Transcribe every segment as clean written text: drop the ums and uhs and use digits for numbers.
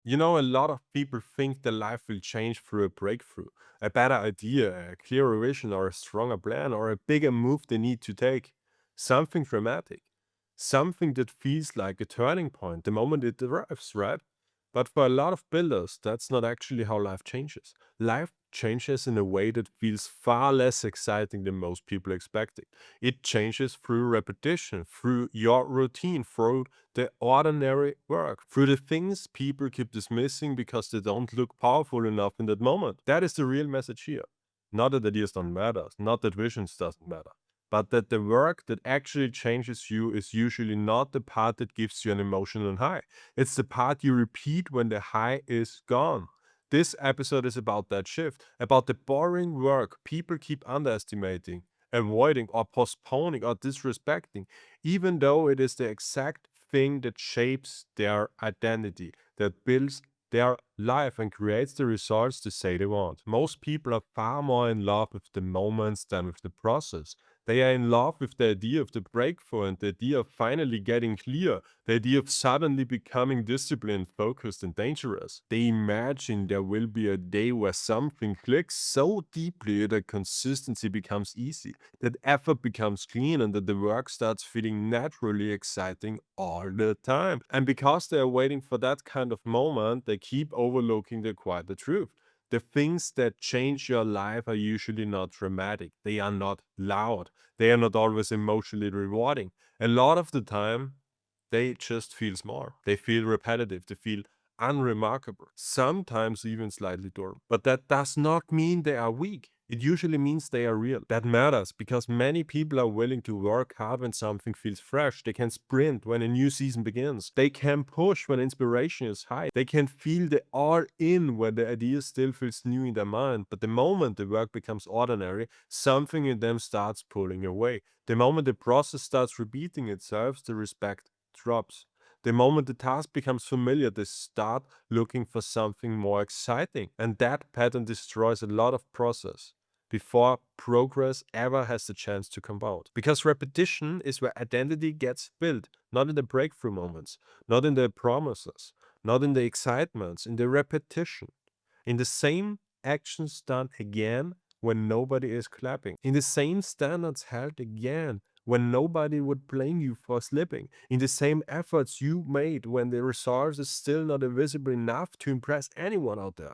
You know, a lot of people think their life will change through a breakthrough, a better idea, a clearer vision, or a stronger plan, or a bigger move they need to take. Something dramatic. Something that feels like a turning point the moment it arrives, right? But for a lot of builders, that's not actually how life changes. Life changes in a way that feels far less exciting than most people expect it. It changes through repetition, through your routine, through the ordinary work, through the things people keep dismissing because they don't look powerful enough in that moment. That is the real message here. Not that ideas don't matter, not that visions doesn't matter, but that the work that actually changes you is usually not the part that gives you an emotional high. It's the part you repeat when the high is gone. This episode is about that shift, about the boring work people keep underestimating, avoiding, or postponing, or disrespecting, even though it is the exact thing that shapes their identity, that builds their life and creates the results they say they want. Most people are far more in love with the moments than with the process. They are in love with the idea of the breakthrough and the idea of finally getting clear, the idea of suddenly becoming disciplined, focused, and dangerous. They imagine there will be a day where something clicks so deeply that consistency becomes easy, that effort becomes clean, and that the work starts feeling naturally exciting all the time. And because they are waiting for that kind of moment, they keep overlooking the quieter truth. The things that change your life are usually not dramatic. They are not loud. They are not always emotionally rewarding. A lot of the time, they just feel small. They feel repetitive. They feel unremarkable, sometimes even slightly dull. But that does not mean they are weak. It usually means they are real. That matters because many people are willing to work hard when something feels fresh. They can sprint when a new season begins. They can push when inspiration is high. They can feel the all in when the idea still feels new in their mind. But the moment the work becomes ordinary, something in them starts pulling away. The moment the process starts repeating itself, the respect drops. The moment the task becomes familiar, they start looking for something more exciting. And that pattern destroys a lot of process before progress ever has the chance to compound. Because repetition is where identity gets built, not in the breakthrough moments, not in the promises, not in the excitements, in the repetition, in the same actions done again when nobody is clapping, in the same standards held again when nobody would blame you for slipping, in the same efforts you made when the results is still not visible enough to impress anyone out there.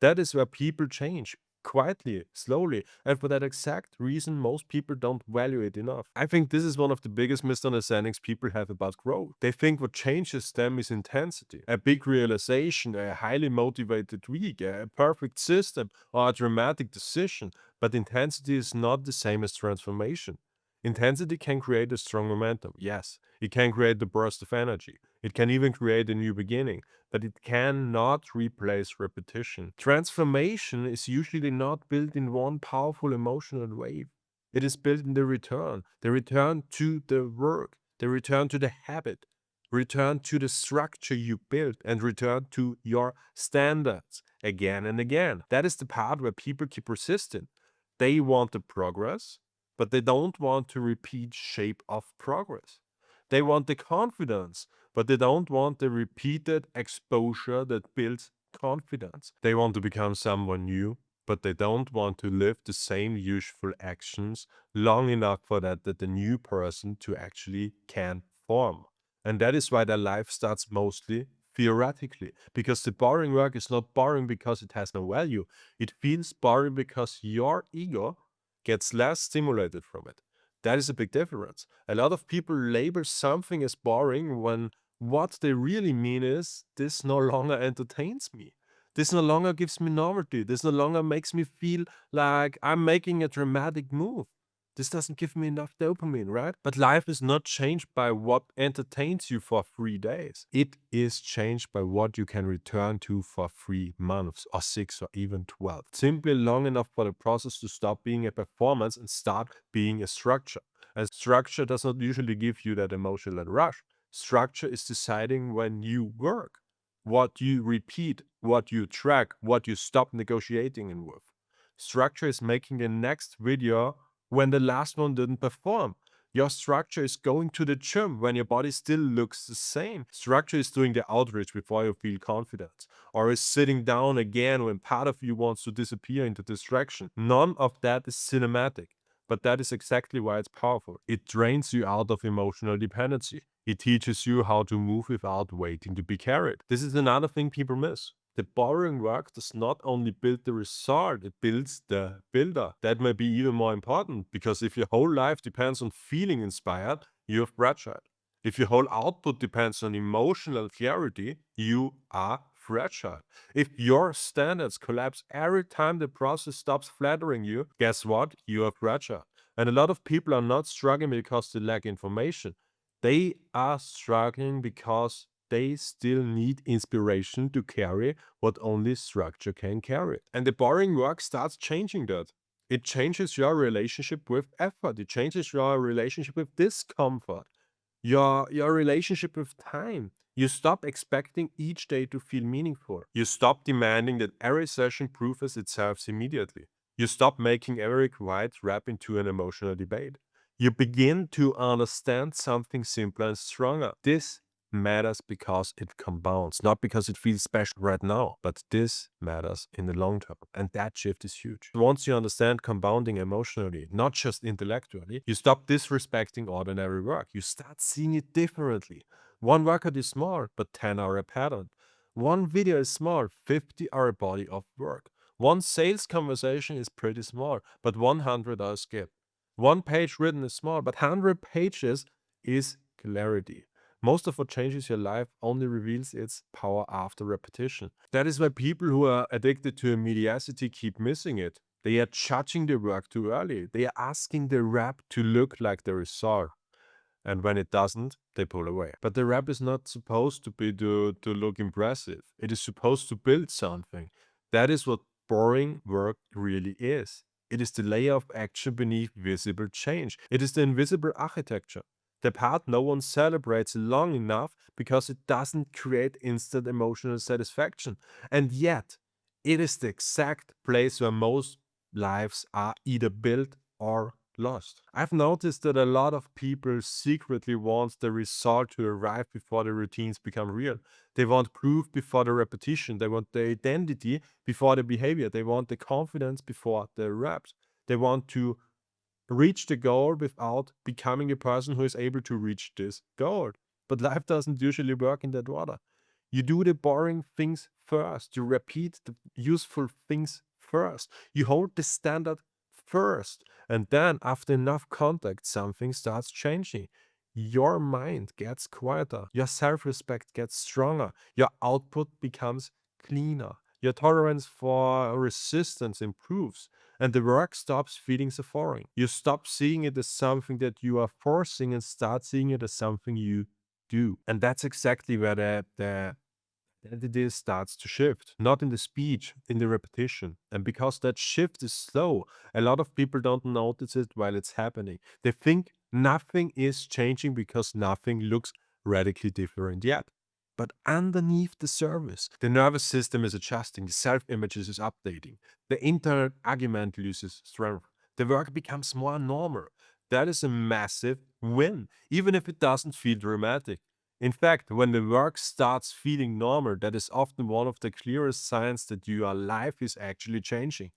That is where people change. Quietly, slowly, and for that exact reason, most people don't value it enough. I think this is one of the biggest misunderstandings people have about growth. They think what changes them is intensity, a big realization, a highly motivated week, a perfect system, or a dramatic decision. But intensity is not the same as transformation. Intensity can create a strong momentum, yes. It can create the burst of energy. It can even create a new beginning, but it cannot replace repetition. Transformation is usually not built in one powerful emotional wave. It is built in the return to the work, the return to the habit, return to the structure you built, and return to your standards again and again. That is the part where people keep resisting. They want the progress, but they don't want to repeat shape of progress. They want the confidence, but they don't want the repeated exposure that builds confidence. They want to become someone new, but they don't want to live the same useful actions long enough for that the new person to actually can form. And that is why their life starts mostly theoretically, because the boring work is not boring because it has no value. It feels boring because your ego gets less stimulated from it. That is a big difference. A lot of people label something as boring when what they really mean is this no longer entertains me. This no longer gives me novelty. This no longer makes me feel like I'm making a dramatic move. This doesn't give me enough dopamine, right? But life is not changed by what entertains you for 3 days. It is changed by what you can return to for 3 months or 6 or even 12. Simply long enough for the process to stop being a performance and start being a structure. And structure does not usually give you that emotional rush. Structure is deciding when you work, what you repeat, what you track, what you stop negotiating in with. Structure is making the next video when the last one didn't perform. Your structure is going to the gym when your body still looks the same. Structure is doing the outreach before you feel confident, or is sitting down again when part of you wants to disappear into distraction. None of that is cinematic. But that is exactly why it's powerful. It drains you out of emotional dependency. It teaches you how to move without waiting to be carried. This is another thing people miss. The boring work does not only build the result, it builds the builder. That may be even more important, because if your whole life depends on feeling inspired, you are fragile. If your whole output depends on emotional clarity, you are fragile. If your standards collapse every time the process stops flattering you, guess what? You are fragile. And a lot of people are not struggling because they lack information. They are struggling because they still need inspiration to carry what only structure can carry. And the boring work starts changing that. It changes your relationship with effort. It changes your relationship with discomfort, your relationship with time. You stop expecting each day to feel meaningful. You stop demanding that every session proves itself immediately. You stop making every quiet rap into an emotional debate. You begin to understand something simpler and stronger. This matters because it compounds, not because it feels special right now, but this matters in the long term. And that shift is huge. Once you understand compounding emotionally, not just intellectually, you stop disrespecting ordinary work. You start seeing it differently. One workout is small, but 10 are a pattern. One video is small, 50 are a body of work. One sales conversation is pretty small, but 100 are a skip. One page written is small, but 100 pages is clarity. Most of what changes your life only reveals its power after repetition. That is why people who are addicted to immediacy keep missing it. They are judging the work too early. They are asking the rap to look like the result. And when it doesn't, they pull away. But the rap is not supposed to be to look impressive. It is supposed to build something. That is what boring work really is. It is the layer of action beneath visible change. It is the invisible architecture. The part no one celebrates long enough because it doesn't create instant emotional satisfaction. And yet, it is the exact place where most lives are either built or lost. I've noticed that a lot of people secretly want the result to arrive before the routines become real. They want proof before the repetition. They want the identity before the behavior. They want the confidence before the reps. They want to reach the goal without becoming a person who is able to reach this goal. But life doesn't usually work in that order. You do the boring things first. You repeat the useful things first. You hold the standard first. And then, after enough contact, something starts changing. Your mind gets quieter. Your self respect gets stronger. Your output becomes cleaner. Your tolerance for resistance improves, and the work stops feeling so foreign. You stop seeing it as something that you are forcing and start seeing it as something you do. And that's exactly where the identity starts to shift, not in the speech, in the repetition. And because that shift is slow, a lot of people don't notice it while it's happening. They think nothing is changing because nothing looks radically different yet. But underneath the surface, the nervous system is adjusting, the self image is updating, the internal argument loses strength, the work becomes more normal. That is a massive win, even if it doesn't feel dramatic. In fact, when the work starts feeling normal, that is often one of the clearest signs that your life is actually changing.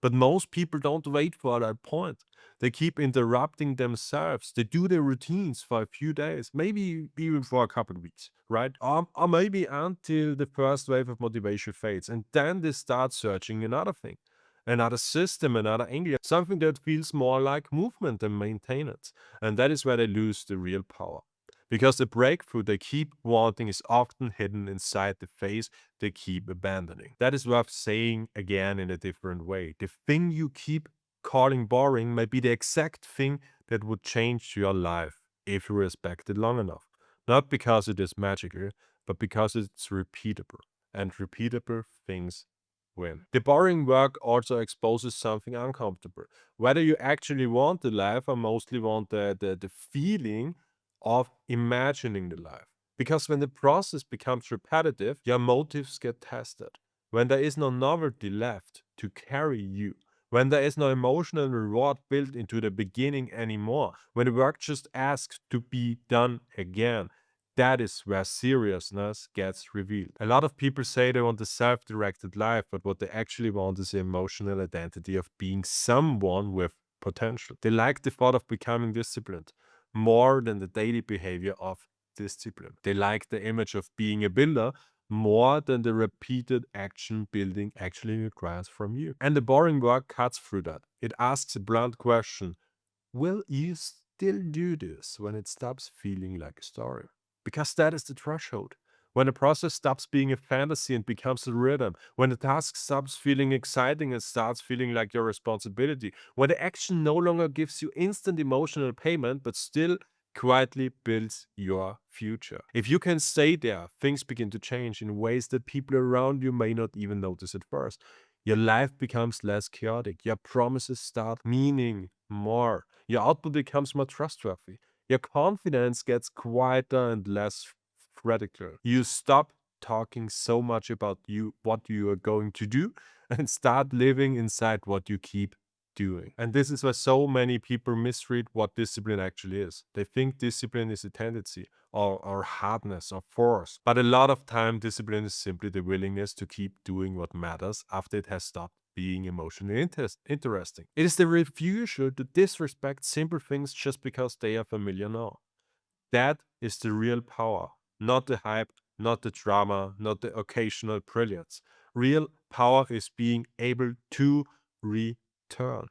But most people don't wait for that point. They keep interrupting themselves. They do their routines for a few days, maybe even for a couple of weeks, right? Or maybe until the first wave of motivation fades. And then they start searching another thing, another system, another angle, something that feels more like movement and maintenance. And that is where they lose the real power. Because the breakthrough they keep wanting is often hidden inside the phase they keep abandoning. That is worth saying again in a different way. The thing you keep calling boring may be the exact thing that would change your life if you respect it long enough. Not because it is magical, but because it's repeatable. And repeatable things win. The boring work also exposes something uncomfortable. Whether you actually want the life or mostly want the feeling of imagining the life. Because when the process becomes repetitive, your motives get tested. When there is no novelty left to carry you, when there is no emotional reward built into the beginning anymore, when the work just asks to be done again. That is where seriousness gets revealed. A lot of people say they want a self directed life, but what they actually want is the emotional identity of being someone with potential. They like the thought of becoming disciplined more than the daily behavior of discipline. They like the image of being a builder more than the repeated action building actually requires from you. And the boring work cuts through that. It asks a blunt question: will you still do this when it stops feeling like a story? Because that is the threshold. When the process stops being a fantasy and becomes a rhythm, when the task stops feeling exciting and starts feeling like your responsibility, when the action no longer gives you instant emotional payment but still quietly builds your future. If you can stay there, things begin to change in ways that people around you may not even notice at first. Your life becomes less chaotic. Your promises start meaning more. Your output becomes more trustworthy. Your confidence gets quieter and less radical. You stop talking so much about what you are going to do, and start living inside what you keep doing. And this is why so many people misread what discipline actually is. They think discipline is a tendency or hardness or force. But a lot of time, discipline is simply the willingness to keep doing what matters after it has stopped being emotionally interesting. It is the refusal to disrespect simple things just because they are familiar now. That is the real power, not the hype, not the drama, not the occasional brilliance. Real power is being able to return.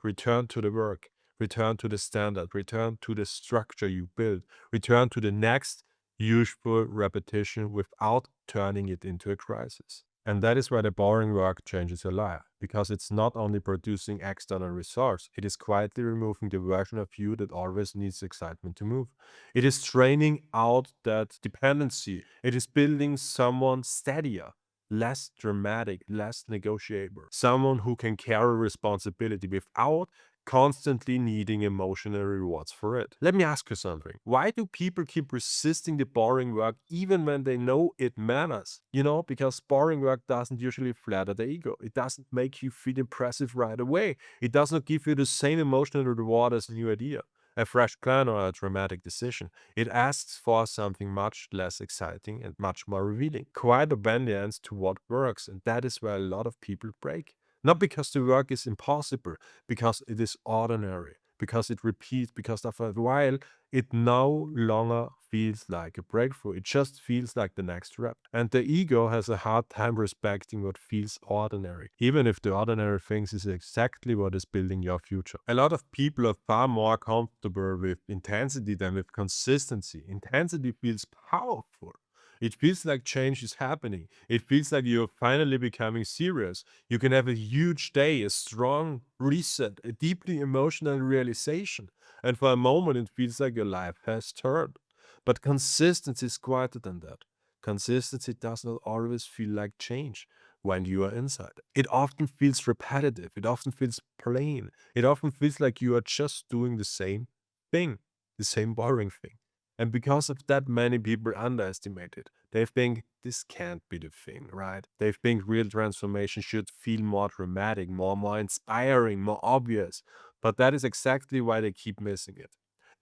Return to the work, return to the standard, return to the structure you build, return to the next useful repetition without turning it into a crisis. And that is why the boring work changes your life, because it's not only producing external results, it is quietly removing the version of you that always needs excitement to move. It is training out that dependency. It is building someone steadier, less dramatic, less negotiable. Someone who can carry responsibility without constantly needing emotional rewards for it. Let me ask you something. Why do people keep resisting the boring work even when they know it matters? Because boring work doesn't usually flatter the ego. It doesn't make you feel impressive right away. It does not give you the same emotional reward as a new idea, a fresh plan, or a dramatic decision. It asks for something much less exciting and much more revealing. Quiet obedience to what works, and that is where a lot of people break. Not because the work is impossible, because it is ordinary, because it repeats, because after a while it no longer feels like a breakthrough. It just feels like the next rep. And the ego has a hard time respecting what feels ordinary, even if the ordinary things is exactly what is building your future. A lot of people are far more comfortable with intensity than with consistency. Intensity feels powerful. It feels like change is happening. It feels like you're finally becoming serious. You can have a huge day, a strong reset, a deeply emotional realization. And for a moment, it feels like your life has turned. But consistency is quieter than that. Consistency does not always feel like change when you are inside. It often feels repetitive. It often feels plain. It often feels like you are just doing the same thing, the same boring thing. And because of that, many people underestimate it. They think this can't be the thing, right? They think real transformation should feel more dramatic, more inspiring, more obvious. But that is exactly why they keep missing it.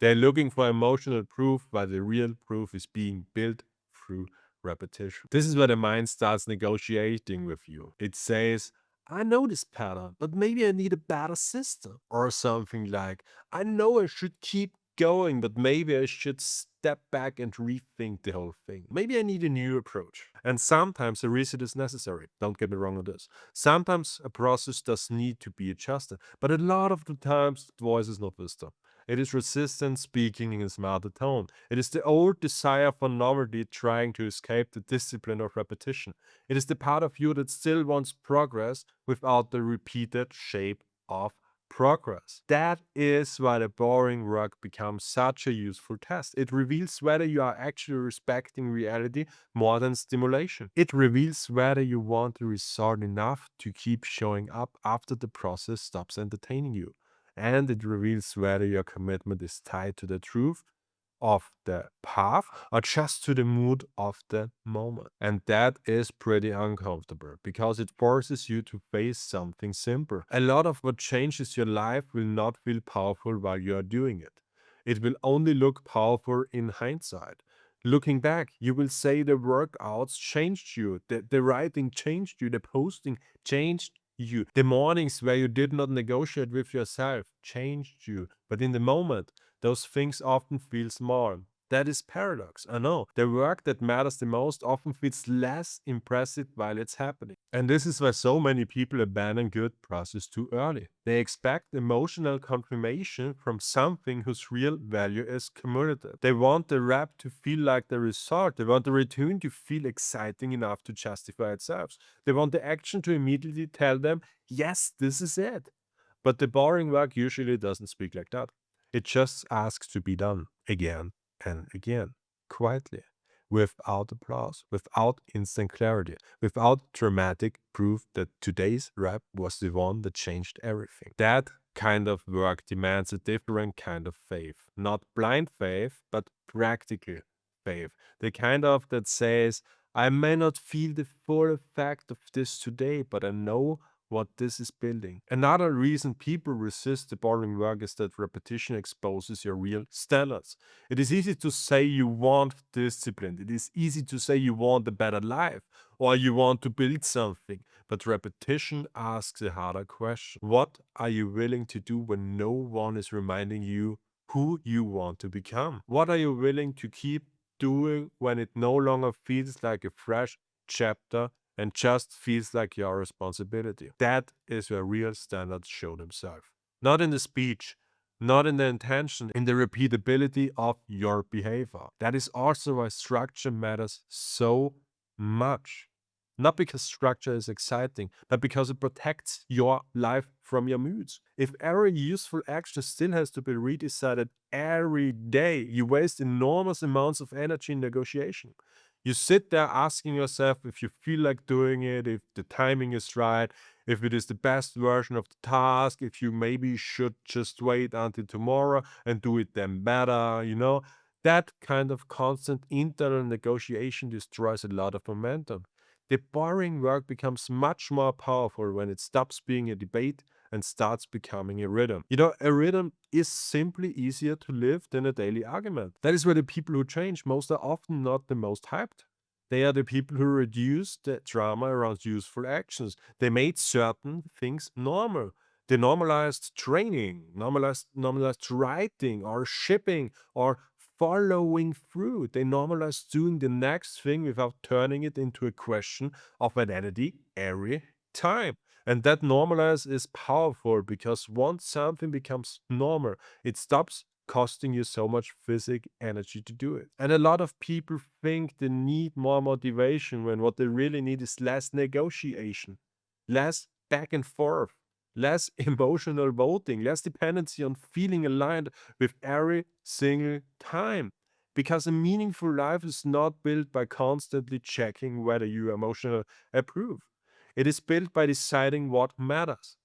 They're looking for emotional proof, while the real proof is being built through repetition. This is where the mind starts negotiating with you. It says, I know this pattern, but maybe I need a better system. Or something like, I know I should keep going, but maybe I should step back and rethink the whole thing. Maybe I need a new approach. And sometimes a reset is necessary. Don't get me wrong on this. Sometimes a process does need to be adjusted, but a lot of the times the voice is not wisdom. It is resistance speaking in a smarter tone. It is the old desire for novelty trying to escape the discipline of repetition. It is the part of you that still wants progress without the repeated shape of progress. That is why the boring work becomes such a useful test. It reveals whether you are actually respecting reality more than stimulation. It reveals whether you want the result enough to keep showing up after the process stops entertaining you. And it reveals whether your commitment is tied to the truth of the path or just to the mood of the moment. And that is pretty uncomfortable because it forces you to face something simple. A lot of what changes your life will not feel powerful while you are doing it. It will only look powerful in hindsight. Looking back, you will say the workouts changed you, the writing changed you, the posting changed you. The mornings where you did not negotiate with yourself changed you. But in the moment, those things often feel small. That is paradox. I know. The work that matters the most often feels less impressive while it's happening. And this is why so many people abandon good process too early. They expect emotional confirmation from something whose real value is cumulative. They want the rap to feel like the result. They want the return to feel exciting enough to justify itself. They want the action to immediately tell them, yes, this is it. But the boring work usually doesn't speak like that. It just asks to be done again and again, quietly, without applause, without instant clarity, without dramatic proof that today's rap was the one that changed everything. That kind of work demands a different kind of faith. Not blind faith, but practical faith. The kind of that says, I may not feel the full effect of this today, but I know what this is building. Another reason people resist the boring work is that repetition exposes your real standards. It is easy to say you want discipline. It is easy to say you want a better life or you want to build something. But repetition asks a harder question. What are you willing to do when no one is reminding you who you want to become? What are you willing to keep doing when it no longer feels like a fresh chapter and just feels like your responsibility? That is where real standards show themselves. Not in the speech, not in the intention, in the repeatability of your behavior. That is also why structure matters so much. Not because structure is exciting, but because it protects your life from your moods. If every useful action still has to be redecided every day, you waste enormous amounts of energy in negotiation. You sit there asking yourself if you feel like doing it, if the timing is right, if it is the best version of the task, if you maybe should just wait until tomorrow and do it then better. That kind of constant internal negotiation destroys a lot of momentum. The boring work becomes much more powerful when it stops being a debate and starts becoming a rhythm. A rhythm is simply easier to live than a daily argument. That is where the people who change most are often not the most hyped. They are the people who reduce the drama around useful actions. They made certain things normal. They normalized training, normalized writing or shipping or following through. They normalized doing the next thing without turning it into a question of identity every time. And that normalize is powerful because once something becomes normal, it stops costing you so much physical energy to do it. And a lot of people think they need more motivation when what they really need is less negotiation, less back and forth, less emotional voting, less dependency on feeling aligned with every single time. Because a meaningful life is not built by constantly checking whether you emotional approve. It is built by deciding what matters,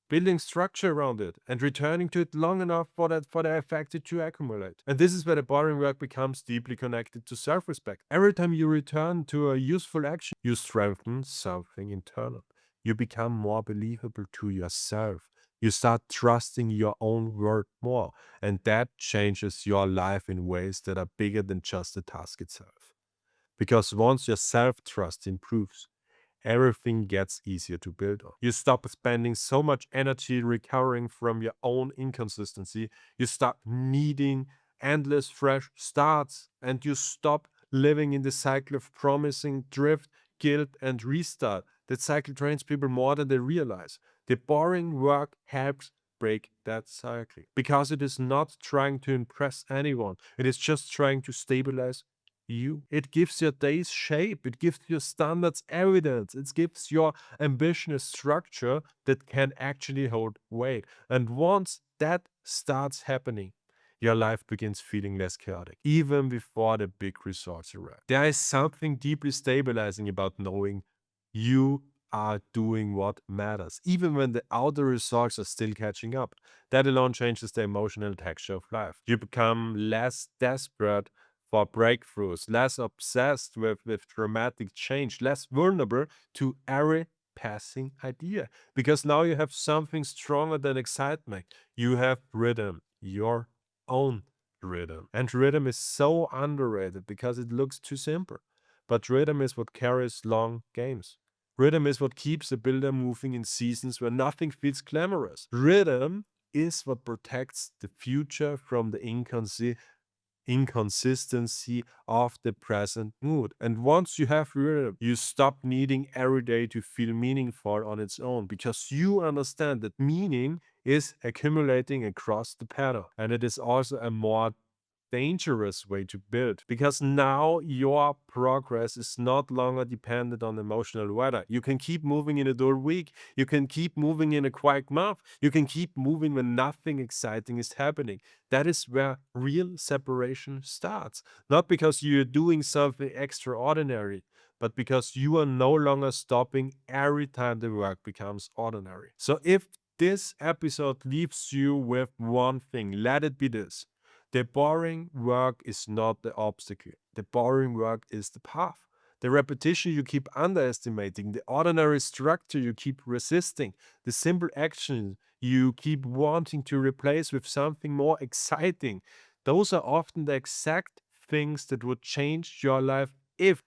building structure around it, and returning to it long enough for the effect to accumulate. And this is where the boring work becomes deeply connected to self-respect. Every time you return to a useful action, you strengthen something internal. You become more believable to yourself. You start trusting your own word more, and that changes your life in ways that are bigger than just the task itself. Because once your self-trust improves, everything gets easier to build on. You stop spending so much energy recovering from your own inconsistency. You stop needing endless fresh starts and you stop living in the cycle of promising drift, guilt, and restart. That cycle drains people more than they realize. The boring work helps break that cycle because it is not trying to impress anyone, it is just trying to stabilize you. It gives your days shape. It gives your standards evidence. It gives your ambition a structure that can actually hold weight. And once that starts happening, your life begins feeling less chaotic, even before the big results arrive. There is something deeply stabilizing about knowing you are doing what matters, even when the outer results are still catching up. That alone changes the emotional texture of life. You become less desperate for breakthroughs, less obsessed with dramatic change, less vulnerable to every passing idea. Because now you have something stronger than excitement. You have rhythm, your own rhythm. And rhythm is so underrated because it looks too simple. But rhythm is what carries long games. Rhythm is what keeps a builder moving in seasons where nothing feels glamorous. Rhythm is what protects the future from the inconsistency of the present mood. And once you have rhythm, you stop needing every day to feel meaningful on its own because you understand that meaning is accumulating across the pattern. And it is also a more dangerous way to build because now your progress is not longer dependent on emotional weather. You can keep moving in a dull week. You can keep moving in a quiet month. You can keep moving when nothing exciting is happening. That is where real separation starts. Not because you're doing something extraordinary, but because you are no longer stopping every time the work becomes ordinary. So if this episode leaves you with one thing, let it be this: the boring work is not the obstacle. The boring work is the path. The repetition you keep underestimating, the ordinary structure you keep resisting, the simple action you keep wanting to replace with something more exciting. Those are often the exact things that would change your life if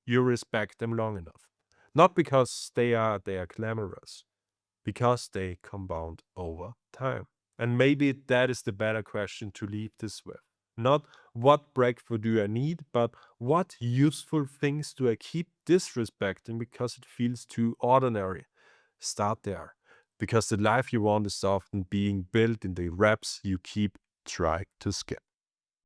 you respect them long enough. Not because they are glamorous, because they compound over time. And maybe that is the better question to leave this with. Not what breakthrough do I need, but what useful things do I keep disrespecting because it feels too ordinary. Start there. Because the life you want is often being built in the reps you keep trying to skip.